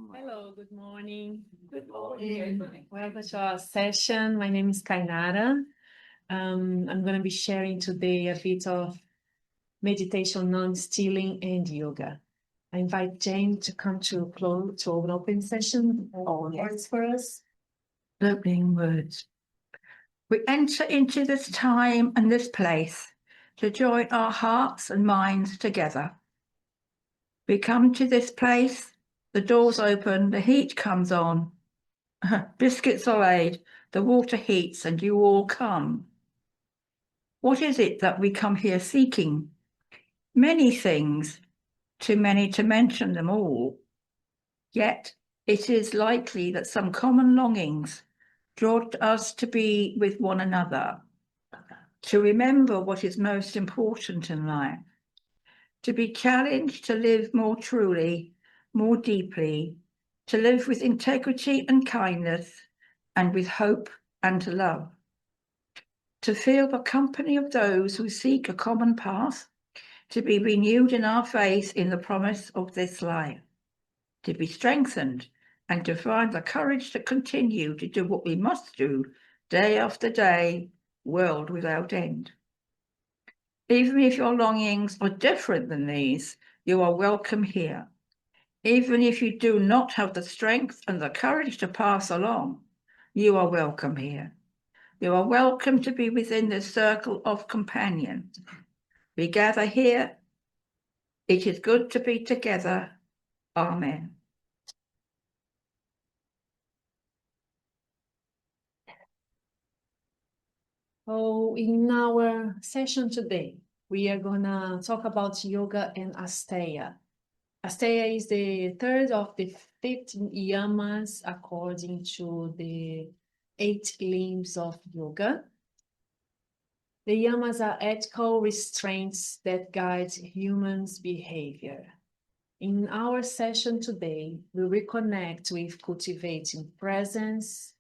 Hello, good morning. Good morning. Welcome to our session. My name is Kainara. I'm going to be sharing today a bit of meditation, non-stealing, and yoga. I invite Jane to come to an open session on words for us. Opening words. We enter into this time and this place to join our hearts and minds together. We come to this place, the doors open, the heat comes on, biscuits are laid, the water heats, and you all come. What is it that we come here seeking? Many things, too many to mention them all. Yet it is likely that some common longings draw us to be with one another, to remember what is most important in life, to be challenged to live more truly, more deeply, to live with integrity and kindness, and with hope and love, to feel the company of those who seek a common path, to be renewed in our faith in the promise of this life, to be strengthened, and to find the courage to continue to do what we must do day after day, world without end. Even if your longings are different than these, you are welcome here. Even if you do not have the strength and the courage to pass along, you are welcome here. You are welcome to be within this circle of companions. We gather here. It is good to be together. Amen. So in our session today, we are going to talk about yoga and asteya. Asteya is the third of the 15 yamas according to the 8 limbs of yoga. The yamas are ethical restraints that guide humans' behavior. In our session today, we reconnect with cultivating presence,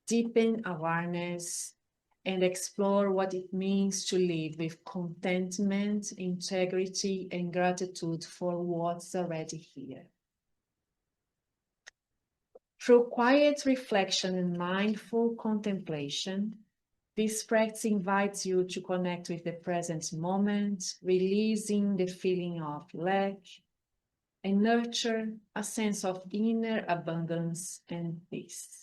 deepen awareness, and explore what it means to live with contentment, integrity, and gratitude for what's already here. Through quiet reflection and mindful contemplation, this practice invites you to connect with the present moment, releasing the feeling of lack, and nurture a sense of inner abundance and peace.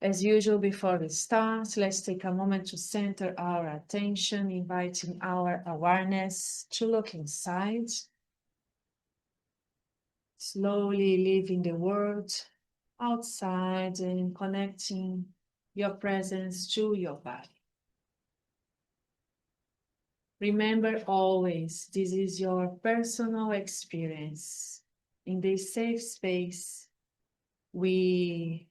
As usual, before we start, let's take a moment to center our attention, inviting our awareness to look inside. Slowly leaving the world outside and connecting your presence to your body. Remember always, this is your personal experience. In this safe space, we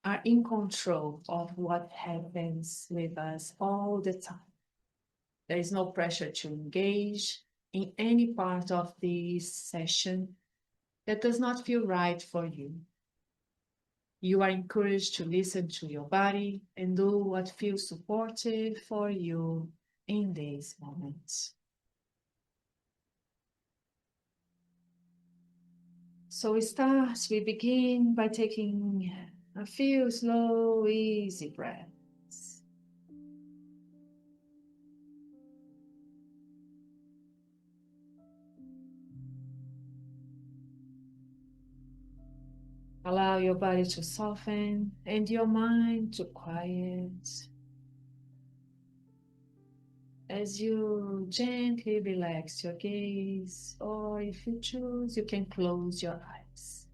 are in control of what happens with us all the time. There is no pressure to engage in any part of this session that does not feel right for you. You are encouraged to listen to your body and do what feels supportive for you in these moments. So we begin by taking a few slow, easy breaths. Allow your body to soften and your mind to quiet. As you gently relax your gaze, or if you choose, you can close your eyes.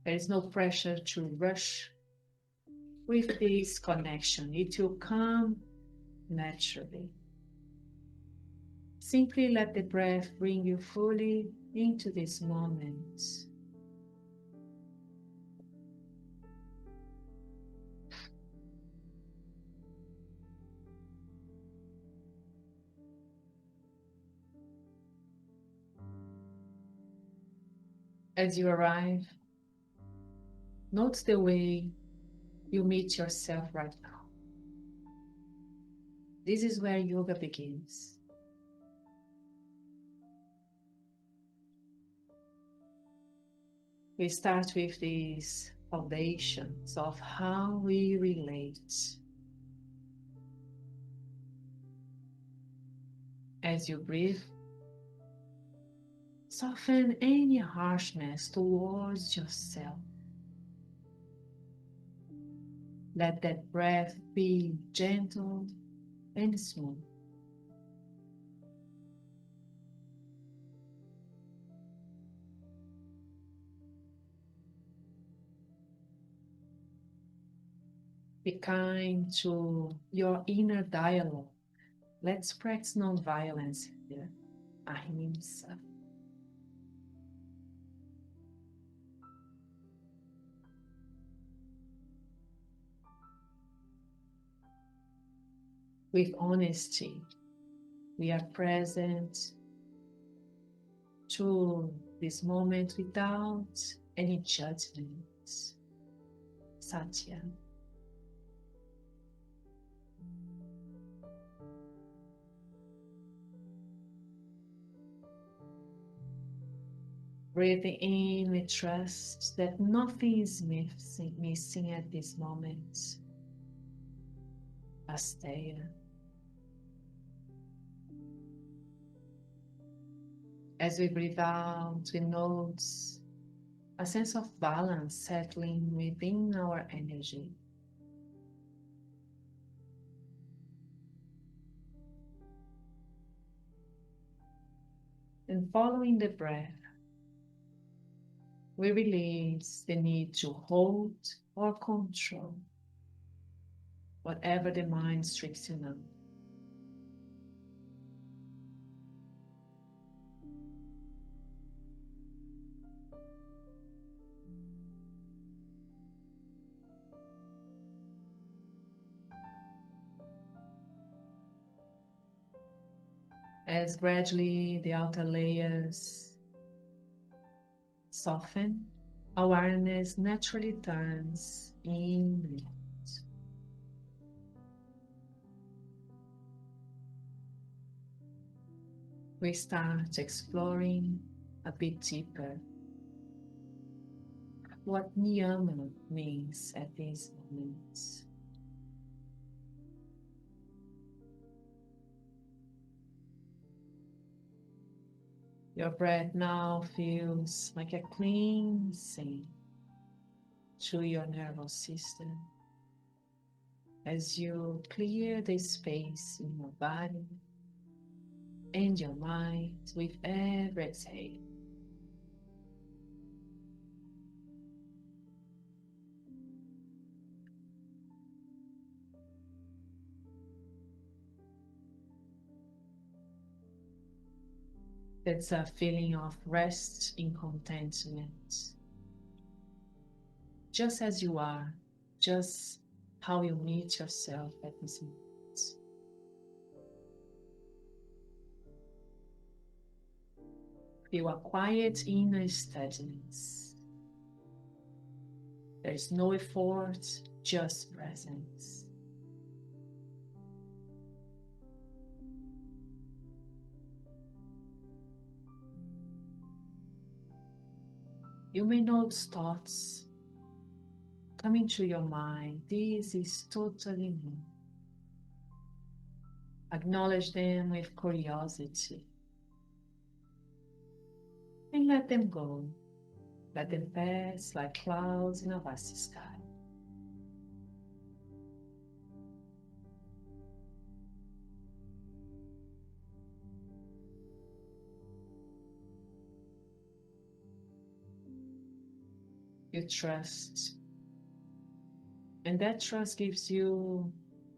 There is no pressure to rush with this connection. It will come naturally. Simply let the breath bring you fully into this moment. As you arrive, note the way you meet yourself right now. This is where yoga begins. We start with these foundations of how we relate. As you breathe, soften any harshness towards yourself. Let that breath be gentle and smooth. Be kind to your inner dialogue. Let's practice non-violence here. Ahimsa. With honesty, we are present to this moment without any judgment. Satya. Breathing in with trust that nothing is missing at this moment. Asteya. As we breathe out, we notice a sense of balance settling within our energy. And following the breath, we release the need to hold or control whatever the mind strips you now. As gradually the outer layers soften, awareness naturally turns inward. We start exploring a bit deeper what niyama means at these moments. Your breath now feels like a cleansing to your nervous system as you clear the space in your body and your mind with every exhale. That's a feeling of rest in contentment. Just as you are, just how you meet yourself at this moment. Feel a quiet inner steadiness. There is no effort, just presence. You may notice thoughts coming to your mind. This is totally new. Acknowledge them with curiosity and let them go. Let them pass like clouds in a vast sky. You trust, and that trust gives you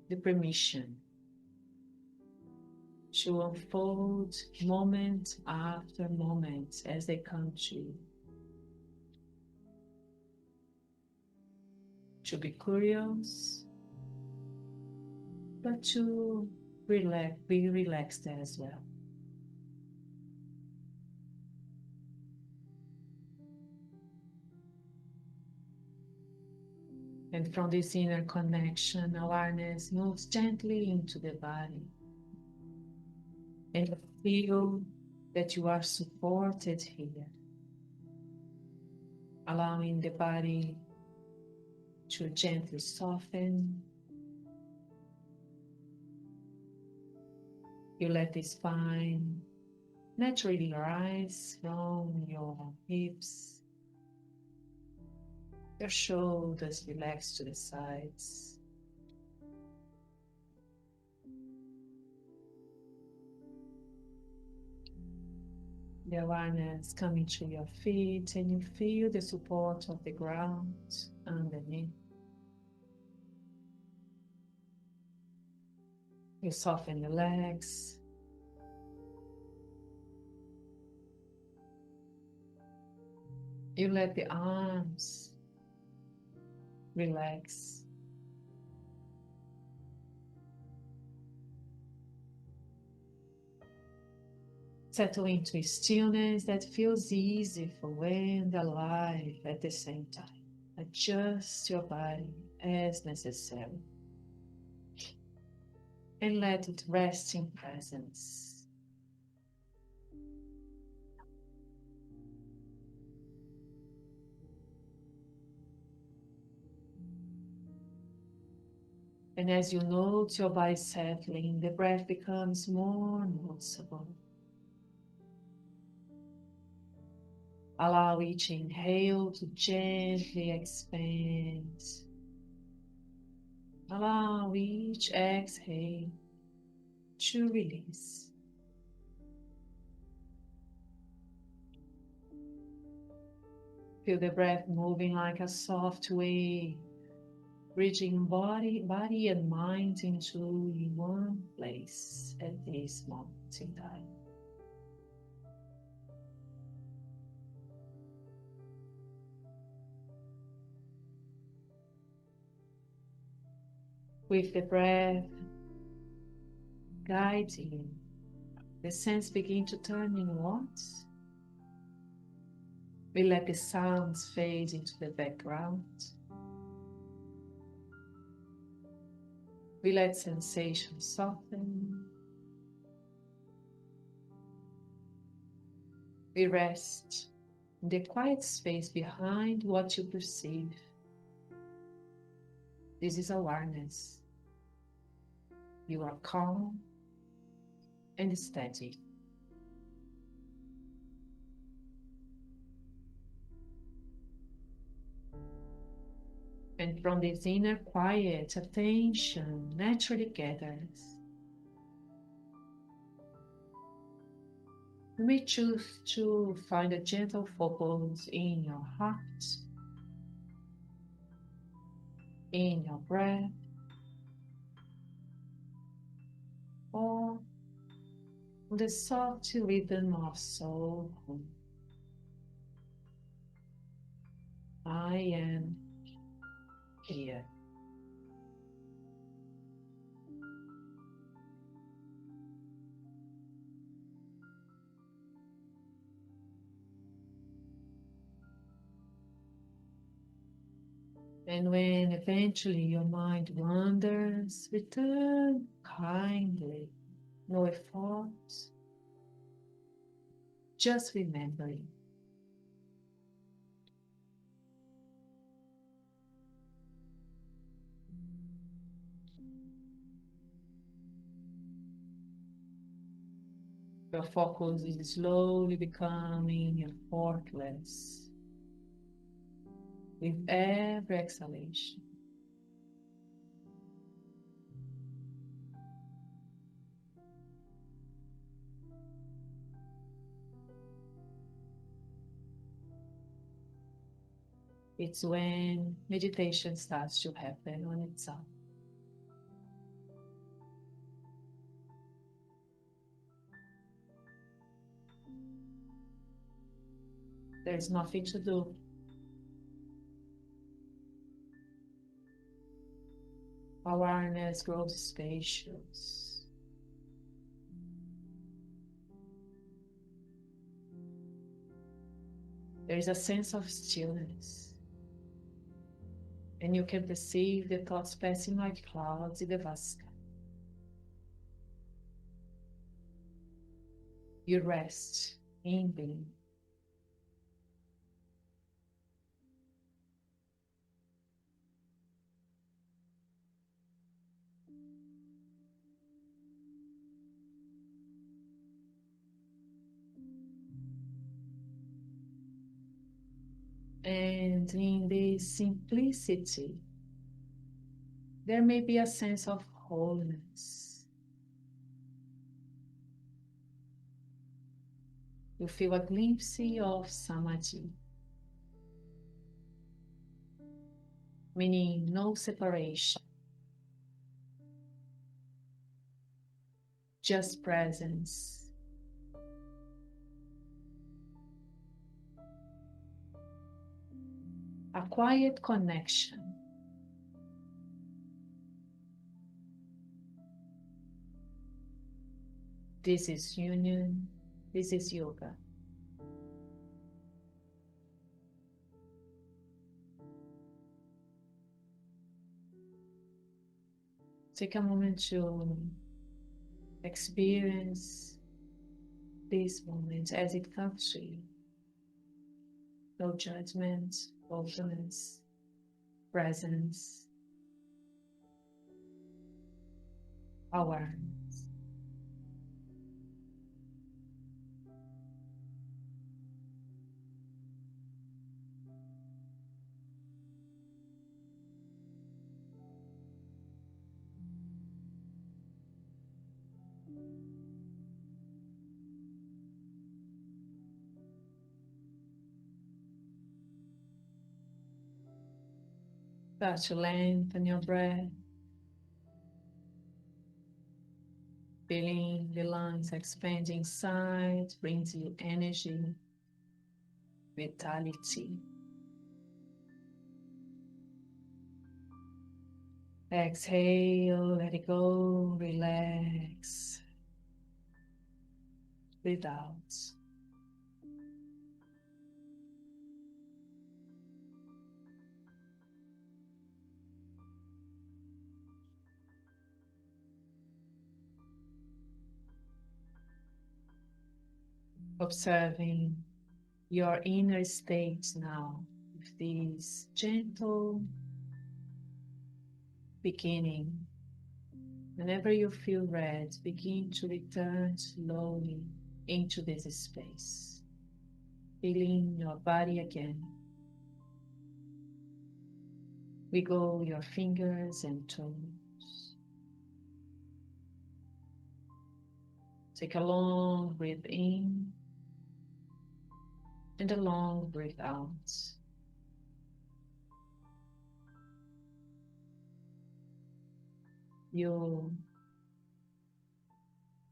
the permission to unfold moment after moment as they come to you. To be curious, but to be relaxed as well. And from this inner connection, awareness moves gently into the body. And you feel that you are supported here, allowing the body to gently soften. You let the spine naturally rise from your hips. Your shoulders relax to the sides. The awareness coming to your feet, and you feel the support of the ground underneath. You soften the legs. You let the arms relax. Settle into a stillness that feels easy, full and alive at the same time. Adjust your body as necessary and let it rest in presence. And as you note your body settling, the breath becomes more noticeable. Allow each inhale to gently expand. Allow each exhale to release. Feel the breath moving like a soft wave, bridging body and mind into one place at this moment in time. With the breath guiding, the sense begin to turn inwards. We let the sounds fade into the background. We let sensations soften. We rest in the quiet space behind what you perceive. This is awareness. You are calm and steady. And from this inner quiet, attention naturally gathers. You may choose to find a gentle focus in your heart, in your breath, or the soft rhythm of soul. I am here. And when eventually your mind wanders, return kindly, no effort, just remembering. Your focus is slowly becoming effortless with every exhalation. It's when meditation starts to happen on its own. There's nothing to do. Awareness grows spacious. There is a sense of stillness. and you can perceive the thoughts passing like clouds in the vast sky. You rest in being. And in this simplicity, there may be a sense of wholeness. You feel a glimpse of samadhi, meaning no separation, just presence. A quiet connection. This is union, this is yoga. Take a moment to experience this moment as it comes to you. No judgment, openness, presence, awareness. Start to lengthen your breath, feeling the lungs expanding inside brings you energy, vitality. Exhale, let it go, relax, breathe out. Observing your inner state now with this gentle beginning. Whenever you feel ready, begin to return slowly into this space, feeling your body again. Wiggle your fingers and toes. Take a long breath in and a long breath out. You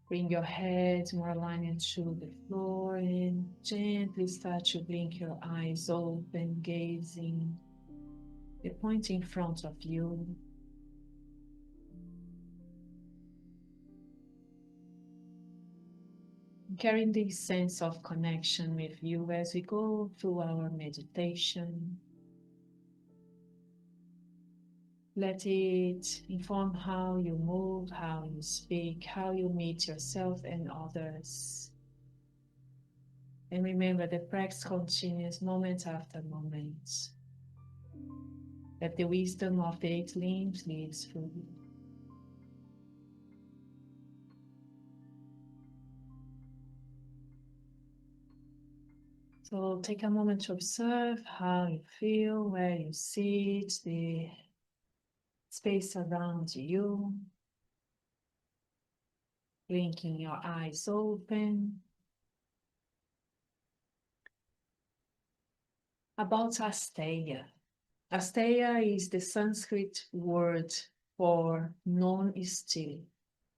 bring your head more aligned to the floor and gently start to blink your eyes open, gazing the point in front of you. Carrying this sense of connection with you as we go through our meditation. Let it inform how you move, how you speak, how you meet yourself and others. And remember, the practice continues moment after moment. That the wisdom of the 8 limbs lives through you. So take a moment to observe how you feel, where you sit, the space around you. Blinking your eyes open. About Asteya. Asteya is the Sanskrit word for non-still.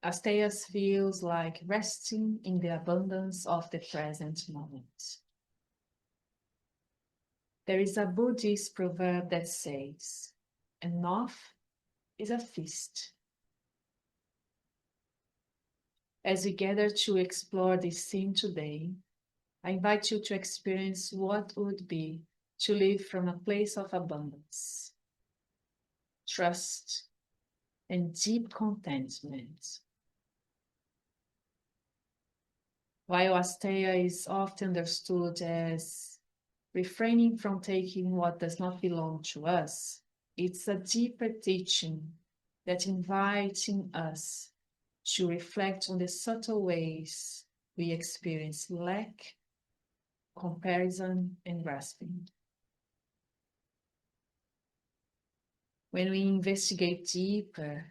Asteya feels like resting in the abundance of the present moment. There is a Buddhist proverb that says, enough is a feast. As we gather to explore this theme today, I invite you to experience what would be to live from a place of abundance. trust, and deep contentment. While asteya is often understood as refraining from taking what does not belong to us, it's a deeper teaching that inviting us to reflect on the subtle ways we experience lack, comparison, and grasping. When we investigate deeper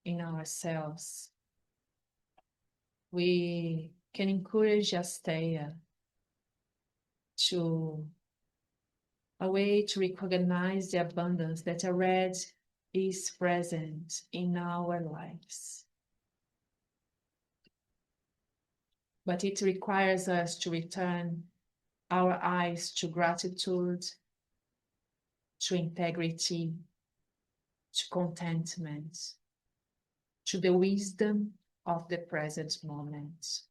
in ourselves, we can encourage asteya to a way to recognize the abundance that already is present in our lives. But it requires us to return our eyes to gratitude, to integrity, to contentment, to the wisdom of the present moment.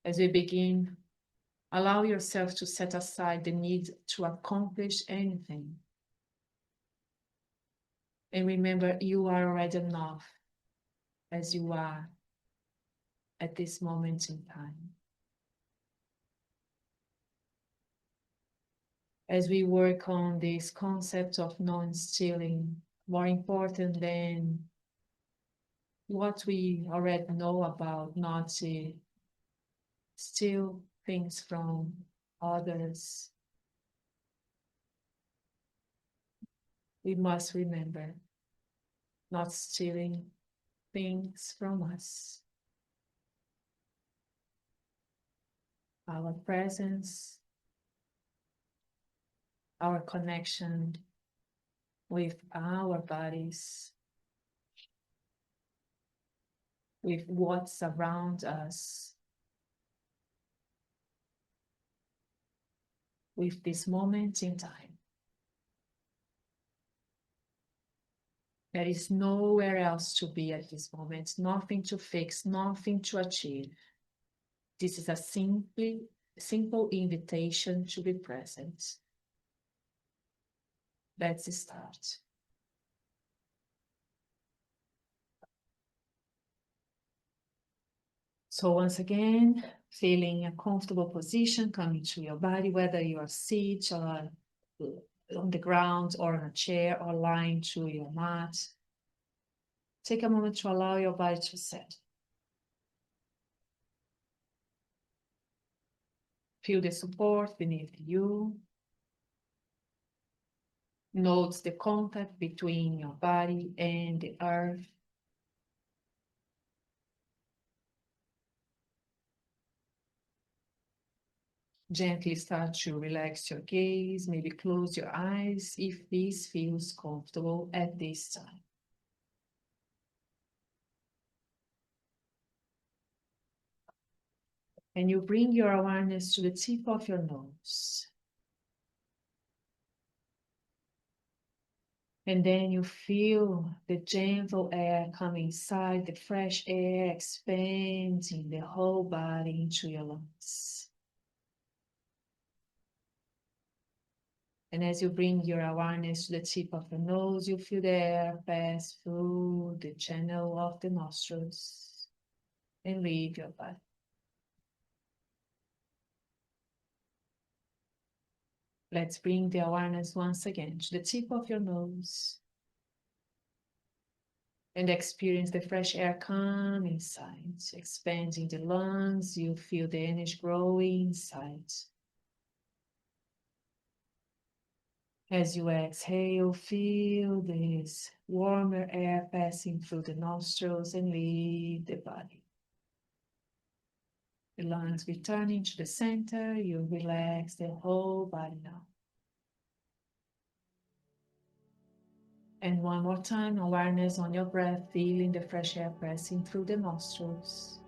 As we begin, allow yourself to set aside the need to accomplish anything. And remember, you are already enough as you are at this moment in time. As we work on this concept of non-stealing, more important than what we already know about not to steal things from others, we must remember not stealing things from us. Our presence, our connection with our bodies, with what's around us, with this moment in time. There is nowhere else to be at this moment, nothing to fix, nothing to achieve. This is a simple invitation to be present. Let's start. So once again, feeling a comfortable position, coming to your body, whether you are seated or on the ground or on a chair or lying to your mat. Take a moment to allow your body to set. Feel the support beneath you. Note the contact between your body and the earth. Gently start to relax your gaze, maybe close your eyes if this feels comfortable at this time. And you bring your awareness to the tip of your nose. And then you feel the gentle air coming inside, the fresh air expanding the whole body into your lungs. And as you bring your awareness to the tip of your nose, you feel the air pass through the channel of the nostrils and leave your body. Let's bring the awareness once again to the tip of your nose and experience the fresh air come inside, expanding the lungs. You feel the energy growing inside. As you exhale, feel this warmer air passing through the nostrils and leave the body. The lungs returning to the center, you relax the whole body now. And one more time, awareness on your breath, feeling the fresh air passing through the nostrils.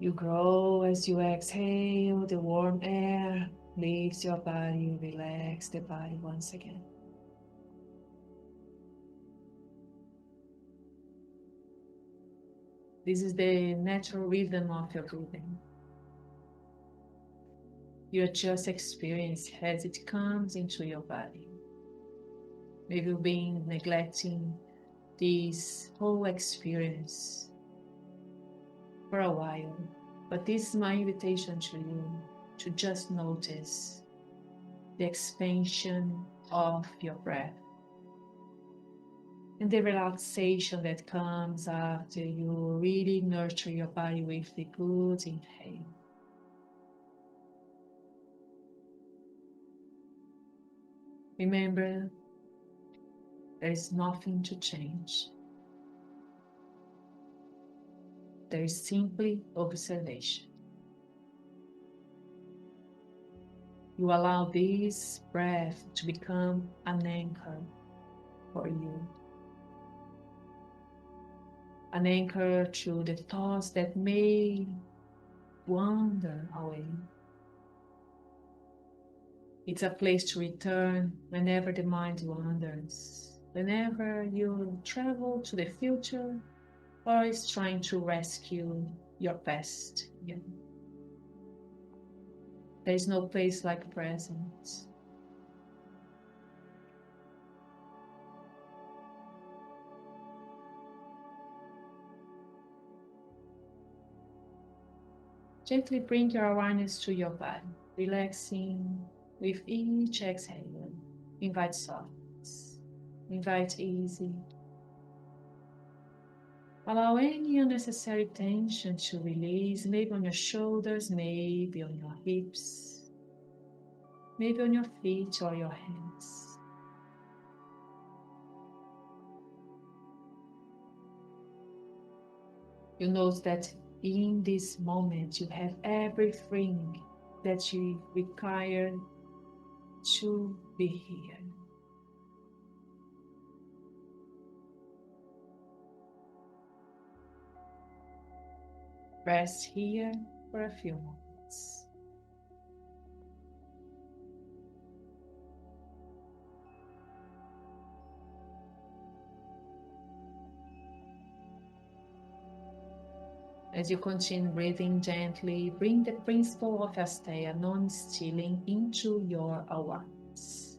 You grow as you exhale, the warm air leaves your body, relax the body once again. This is the natural rhythm of your breathing. You just experience as it comes into your body. Maybe you've been neglecting this whole experience for a while, but this is my invitation to you to just notice the expansion of your breath and the relaxation that comes after you really nurture your body with the good inhale. Remember, there is nothing to change. There is simply observation. You allow this breath to become an anchor for you. An anchor to the thoughts that may wander away. It's a place to return whenever the mind wanders, whenever you travel to the future or is trying to rescue your past again. There is no place like presence. Gently bring your awareness to your body, relaxing with each exhale. Invite softness, invite ease. Allow any unnecessary tension to release, maybe on your shoulders, maybe on your hips, maybe on your feet or your hands. You notice that in this moment you have everything that you require to be here. Rest here for a few moments. As you continue breathing gently, bring the principle of Asteya, non-stealing, into your awareness.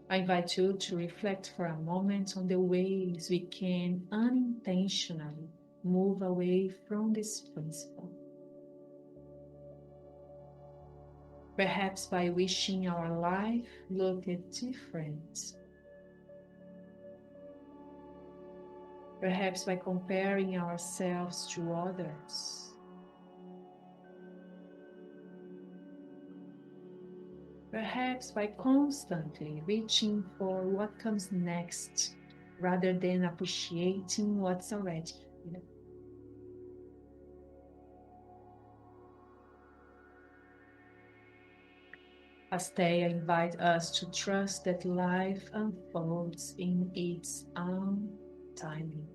I invite you to reflect for a moment on the ways we can unintentionally move away from this principle. Perhaps by wishing our life looked different. Perhaps by comparing ourselves to others. Perhaps by constantly reaching for what comes next rather than appreciating what's already here. Asteya invites us to trust that life unfolds in its own timing.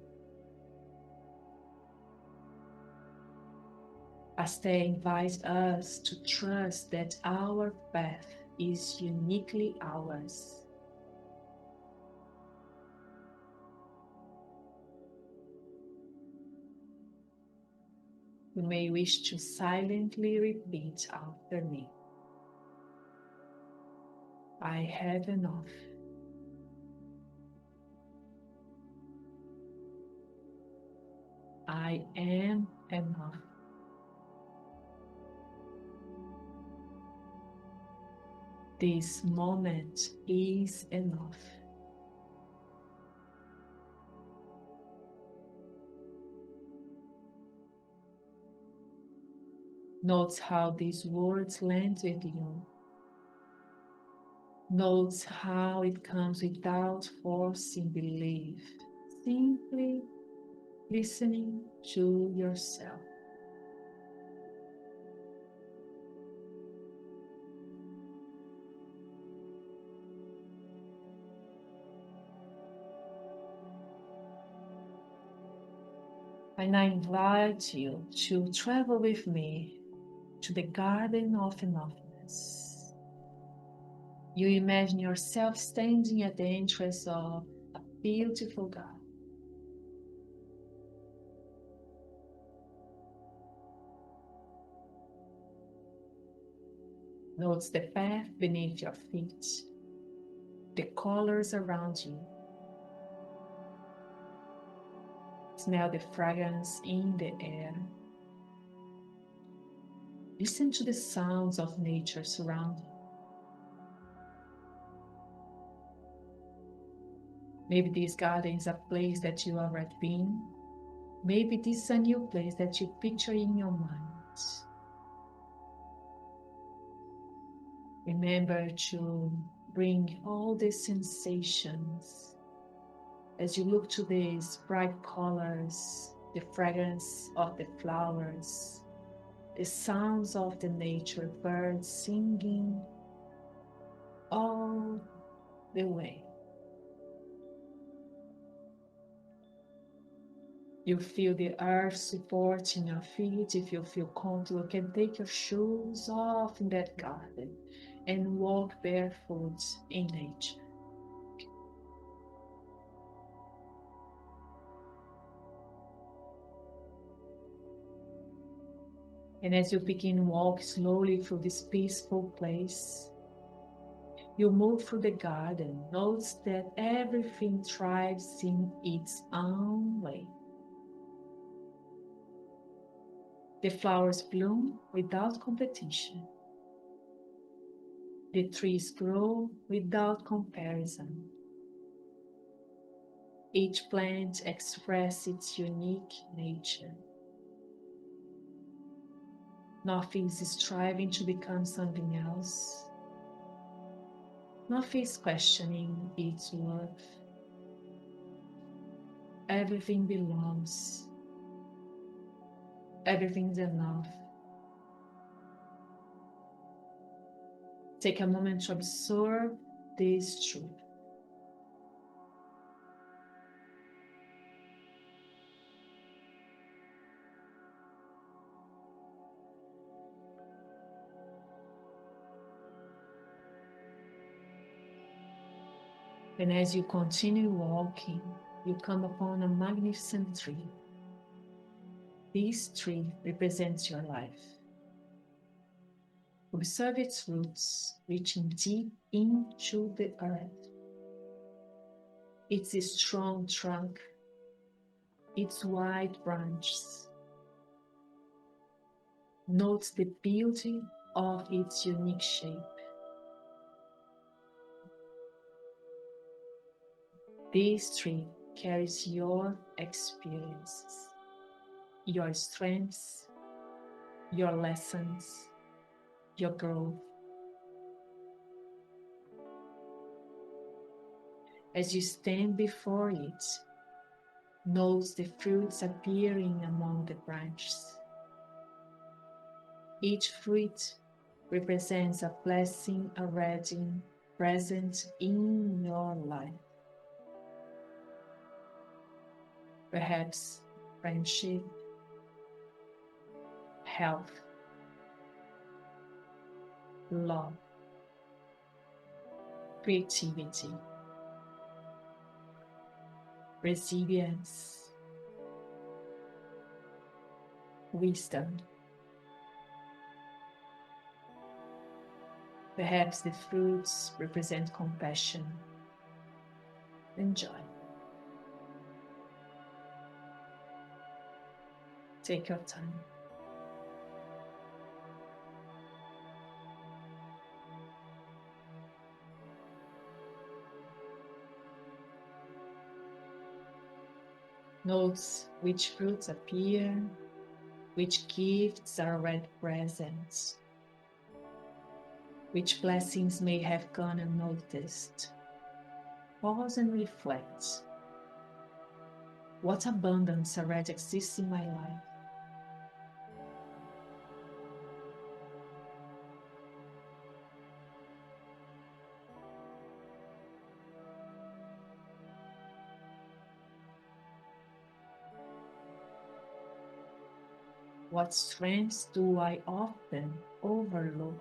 Asteya invites us to trust that our path is uniquely ours. You may wish to silently repeat after me. I have enough. I am enough. This moment is enough. Note how these words land with you. Note how it comes without forcing belief, simply listening to yourself. And I invite you to travel with me to the garden of enoughness. You imagine yourself standing at the entrance of a beautiful garden. Notice the path beneath your feet, the colors around you. Smell the fragrance in the air. Listen to the sounds of nature surrounding. Maybe this garden is a place that you have already been. Maybe this is a new place that you picture in your mind. Remember to bring all the sensations as you look to these bright colors, the fragrance of the flowers, the sounds of the nature, birds singing all the way. You feel the earth supporting your feet. If you feel comfortable, you can take your shoes off in that garden and walk barefoot in nature. And as you begin to walk slowly through this peaceful place, you move through the garden. Notice that everything thrives in its own way. The flowers bloom without competition. The trees grow without comparison. Each plant expresses its unique nature. Nothing is striving to become something else. Nothing is questioning its worth. Everything belongs. Everything's enough. Take a moment to absorb this truth. And as you continue walking, you come upon a magnificent tree. This tree represents your life. Observe its roots reaching deep into the earth. Its strong trunk, its wide branches. Note the beauty of its unique shape. This tree carries your experiences, your strengths, your lessons, your growth. As you stand before it, notice the fruits appearing among the branches. Each fruit represents a blessing already present in your life. Perhaps friendship, health, love, creativity, resilience, wisdom. Perhaps the fruits represent compassion and joy. Take your time. Note which fruits appear, which gifts are already present, which blessings may have gone unnoticed. Pause and reflect. What abundance already exists in my life? What strengths do I often overlook?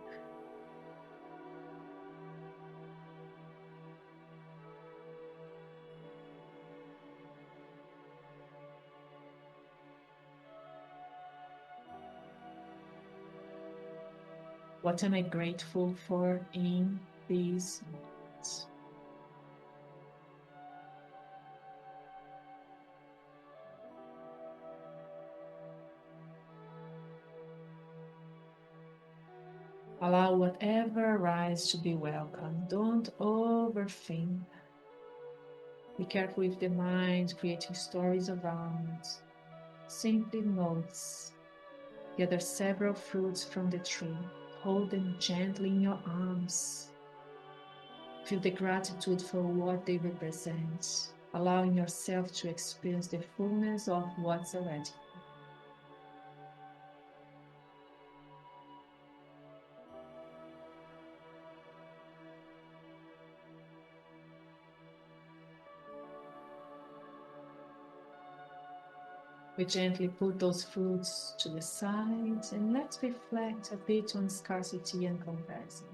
What am I grateful for in these moments? Allow whatever arises to be welcome. Don't overthink. Be careful with the mind creating stories around. Simply notice. Gather several fruits from the tree. Hold them gently in your arms. Feel the gratitude for what they represent, allowing yourself to experience the fullness of what's already. We gently put those fruits to the side and let's reflect a bit on scarcity and comparison.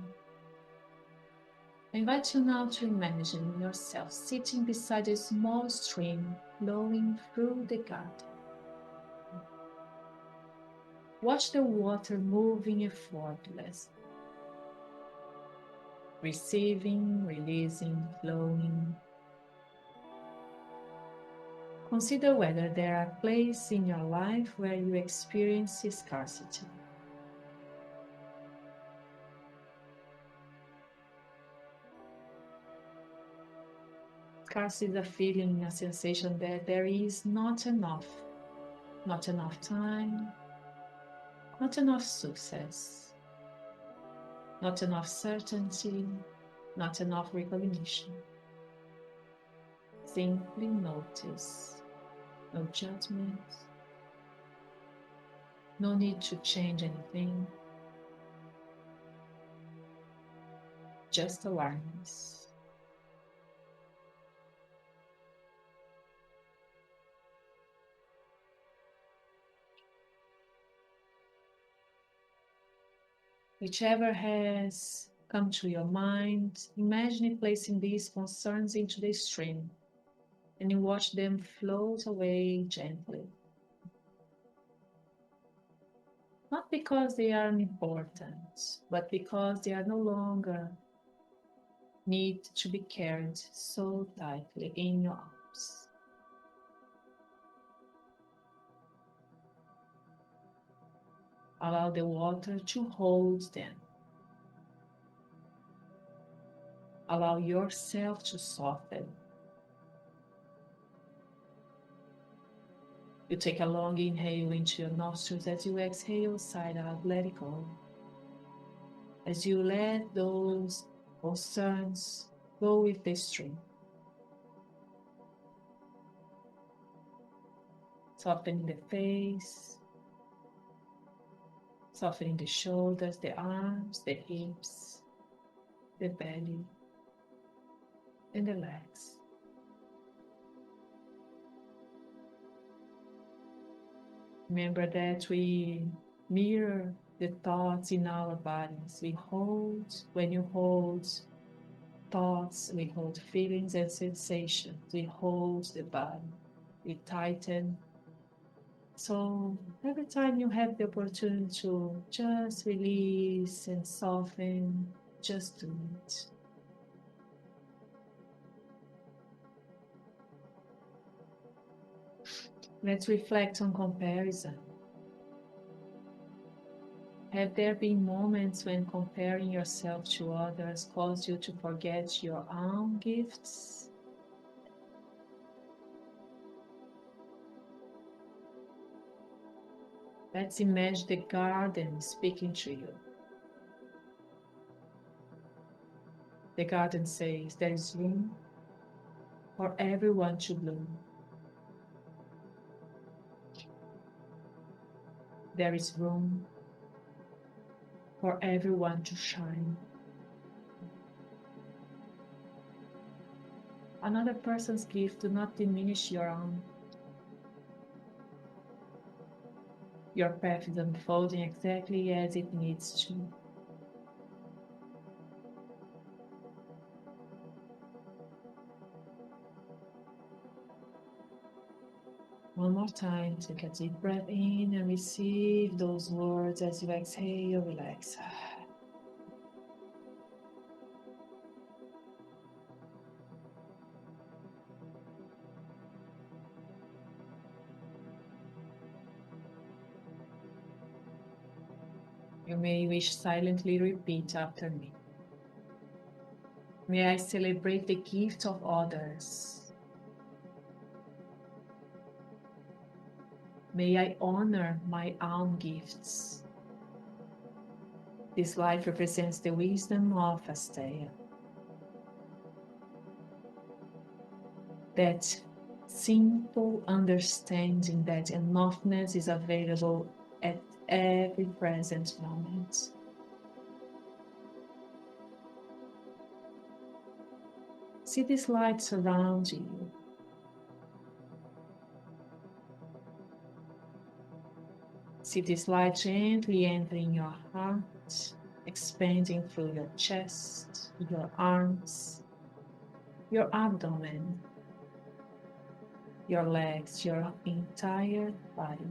I invite you now to imagine yourself sitting beside a small stream flowing through the garden. Watch the water moving effortlessly, receiving, releasing, flowing. Consider whether there are places in your life where you experience scarcity. Scarcity is a feeling, a sensation that there is not enough time, not enough success, not enough certainty, not enough recognition. Simply notice, no judgment, no need to change anything, just awareness. Whichever has come to your mind, imagine placing these concerns into the stream and you watch them float away gently. Not because they are unimportant, but because they are no longer need to be carried so tightly in your arms. Allow the water to hold them. Allow yourself to soften. You take a long inhale into your nostrils. As you exhale, side out, let it go. As you let those concerns go with the stream. Softening the face, softening the shoulders, the arms, the hips, the belly, and the legs. Remember that we mirror the thoughts in our bodies. When you hold thoughts, we hold feelings and sensations. We hold the body, we tighten. So every time you have the opportunity to just release and soften, just do it. Let's reflect on comparison. Have there been moments when comparing yourself to others caused you to forget your own gifts? Let's imagine the garden speaking to you. The garden says there is room for everyone to bloom. There is room for everyone to shine. Another person's gift do not diminish your own. Your path is unfolding exactly as it needs to. One more time, take a deep breath in and receive those words as you exhale, relax. You may wish silently repeat after me. May I celebrate the gift of others. May I honor my own gifts. This light represents the wisdom of Asteya. That simple understanding that enoughness is available at every present moment. See this light surround you. See this light gently entering your heart, expanding through your chest, your arms, your abdomen, your legs, your entire body.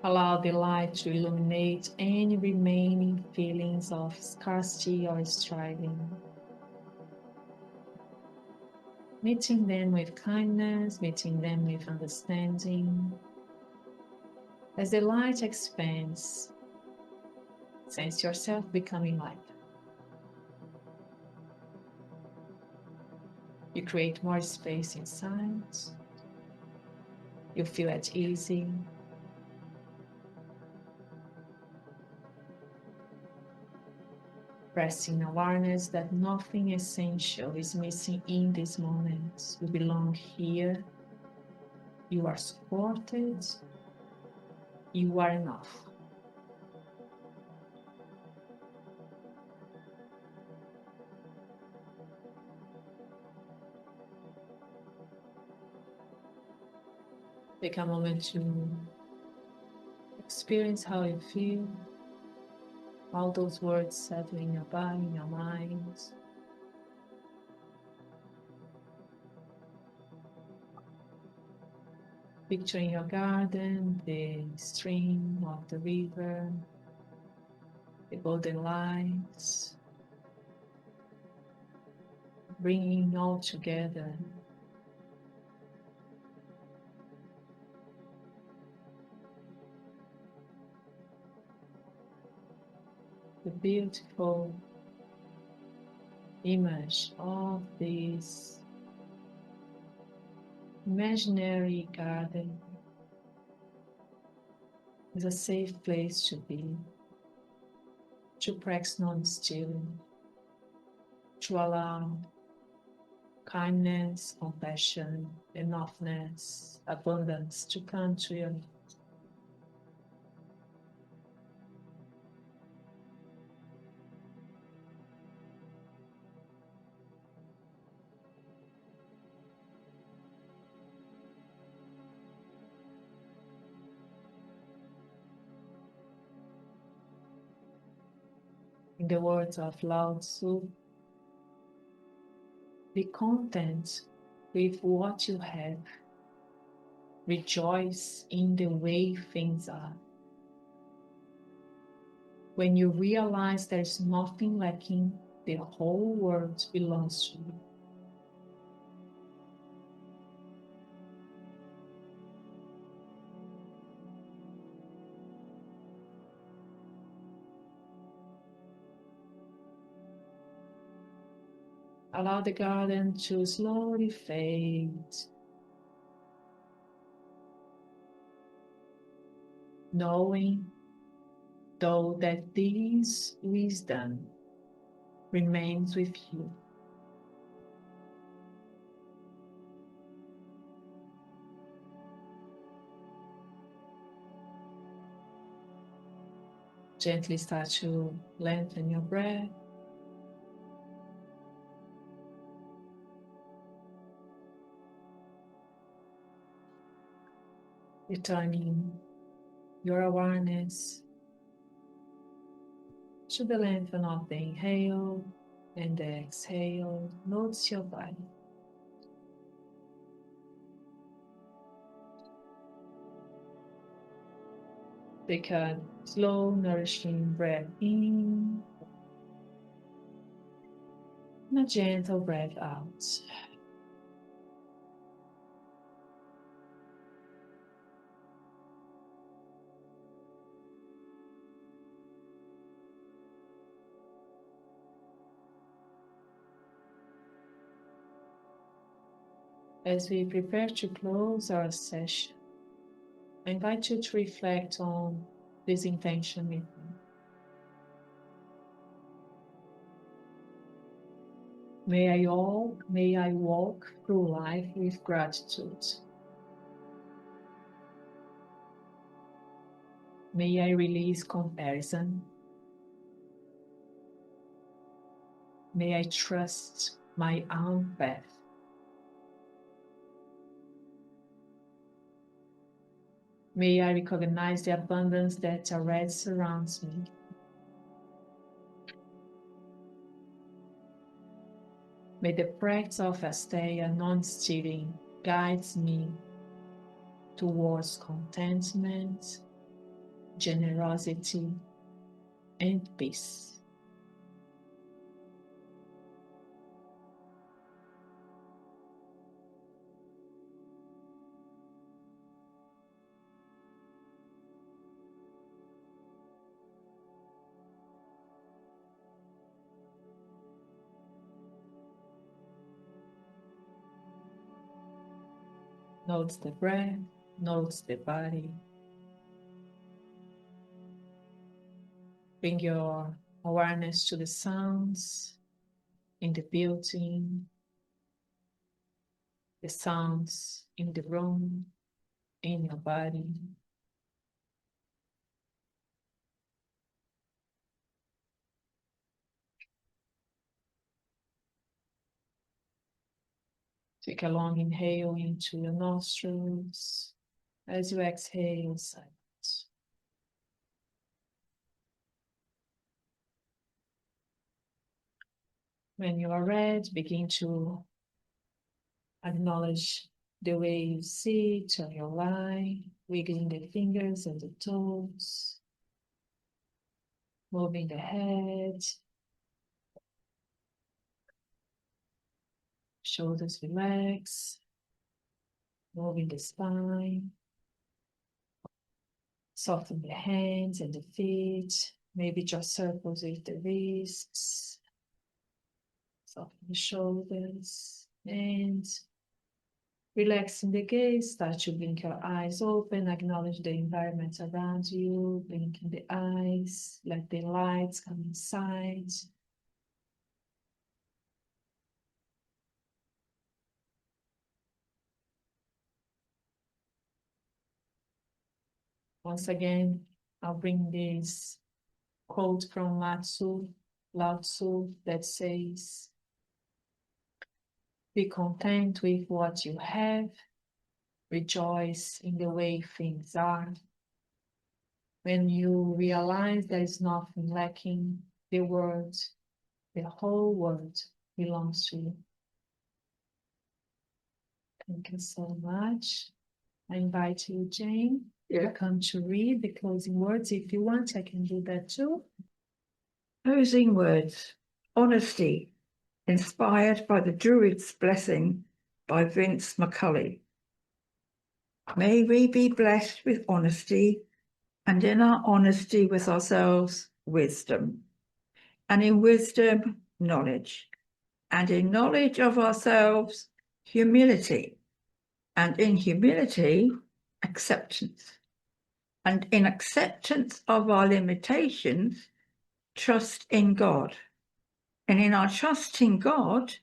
Allow the light to illuminate any remaining feelings of scarcity or striving, meeting them with kindness, meeting them with understanding. As the light expands, sense yourself becoming lighter. You create more space inside. You feel at ease. Resting awareness that nothing essential is missing in this moment. You belong here. You are supported. You are enough. Take a moment to experience how you feel, all those words settle in your body, in your mind. Picturing your garden, the stream of the river, the golden lights, bringing all together. The beautiful image of this imaginary garden is a safe place to be, to practice non-stealing, to allow kindness, compassion, enoughness, abundance to come to you. In the words of Lao Tzu, be content with what you have. Rejoice in the way things are. When you realize there's nothing lacking, the whole world belongs to you. Allow the garden to slowly fade. Knowing, though, that this wisdom remains with you. Gently start to lengthen your breath. Returning your awareness to the lengthening of the inhale and the exhale. Notice your body. Take a slow, nourishing breath in and a gentle breath out. As we prepare to close our session, I invite you to reflect on this intention with me. May I walk through life with gratitude. May I release comparison. May I trust my own path. May I recognize the abundance that already surrounds me. May the practice of Asteya non-stealing guides me towards contentment, generosity, and peace. Notice the breath, notice the body. Bring your awareness to the sounds in the building, the sounds in the room, in your body. Take a long inhale into your nostrils. As you exhale, silence. When you are ready, begin to acknowledge the way you sit on your line, wiggling the fingers and the toes, moving the head, shoulders relax, moving the spine, soften the hands and the feet, maybe just circles with the wrists, soften the shoulders, and relaxing the gaze, start to blink your eyes open, acknowledge the environment around you, blinking the eyes, let the lights come inside. Once again, I'll bring this quote from Lao Tzu that says, "Be content with what you have, rejoice in the way things are." When you realize there is nothing lacking, the whole world belongs to you. Thank you so much. I invite you, Jane, to come to read the closing words. If you want, I can do that too. Closing words. Honesty, inspired by the Druid's Blessing by Vince McCully. May we be blessed with honesty, and in our honesty with ourselves, wisdom, and in wisdom, knowledge, and in knowledge of ourselves, humility, and in humility, acceptance, and in acceptance of our limitations, trust in God, and in our trust in God,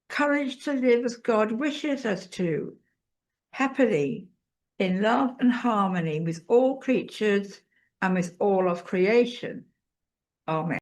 courage to live as God wishes us to, happily, in love and harmony with all creatures and with all of creation. Amen.